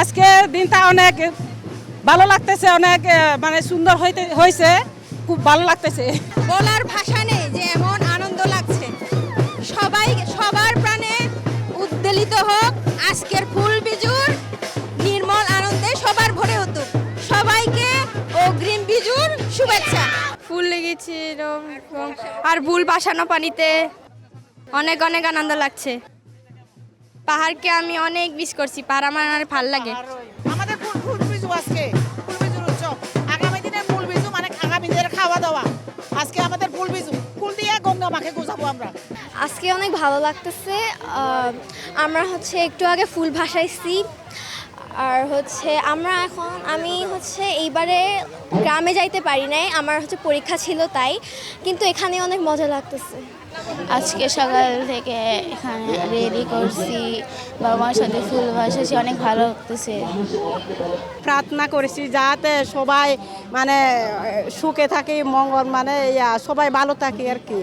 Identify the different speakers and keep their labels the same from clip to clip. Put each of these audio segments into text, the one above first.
Speaker 1: আজকের দিনটা অনেক ভালো লাগতেছে, অনেক মানে সুন্দর হয়েছে, খুব ভালো লাগতেছে।
Speaker 2: বলার ভাষা নেই যে এমন আনন্দ লাগছে। সবাই সবার প্রাণে উদ্বেলিত হোক আজকের ফুল বিজুর নির্মল আনন্দে সবার ভরে উঠুক। সবাইকে অগ্রিম বিজুর শুভেচ্ছা। ফুল লেগেছে আর ফুল বাসানো পানিতে অনেক অনেক আনন্দ লাগছে। পাহাড়কে আমি অনেক মিস করছি, পাহাড় আমার অনেক ভালো লাগে।
Speaker 3: আমাদের ফুল বিজু আজকে ফুল বিজুর উৎসব, আগামী দিনে ফুল বিজু মানে আগামী দিনের খাওয়া দাওয়া। আজকে আমাদের ফুল বিজু, ফুল দিয়ে গঙ্গা মাকে গোছাবো আমরা।
Speaker 2: আজকে অনেক ভালো লাগতেছে। আমরা একটু আগে ফুল ভাসাইছি। আর আমি এইবারে গ্রামে যাইতে পারি নাই, আমার পরীক্ষা ছিল তাই, কিন্তু এখানে অনেক মজা লাগতেছে।
Speaker 4: আজকে সকাল থেকে এখানে রেডি করছি, বাবা মার সাথে ফুল ভাসাইছি, অনেক ভালো লাগতেছে।
Speaker 1: প্রার্থনা করেছি যাতে সবাই মানে সুখে থাকি, মঙ্গল মানে সবাই ভালো থাকি আর কি,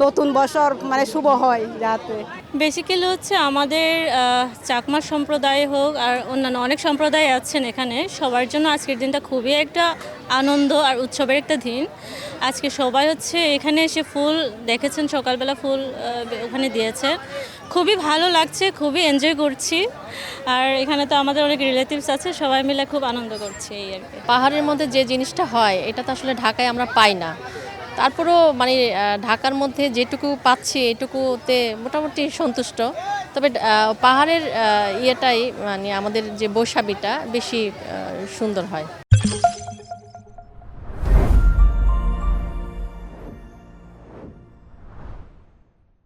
Speaker 1: নতুন বছর মানে শুভ হয় যাতে।
Speaker 5: বেসিক্যালি আমাদের চাকমা সম্প্রদায় হোক আর অন্যান্য অনেক সম্প্রদায় আছেন এখানে, সবার জন্য আজকের দিনটা খুবই একটা আনন্দ আর উৎসবের একটা দিন। আজকে সবাই এখানে এসে ফুল দেখেছেন, সকালবেলা ফুল ওখানে দিয়েছে, খুবই ভালো লাগছে, খুবই এনজয় করছি। আর এখানে তো আমাদের অনেক রিলেটিভস আছে, সবাই মিলে খুব আনন্দ করছি এই আর কি।
Speaker 6: পাহাড়ের মধ্যে যে জিনিসটা হয় এটা তো আসলে ঢাকায় আমরা পাই না, তারপরেও মানে ঢাকার মধ্যে যেটুকু পাচ্ছি এটুকুতে মোটামুটি সন্তুষ্ট। তবে পাহাড়ের ইয়েটাই মানে আমাদের যে বৈশাখীটা বেশি সুন্দর হয়।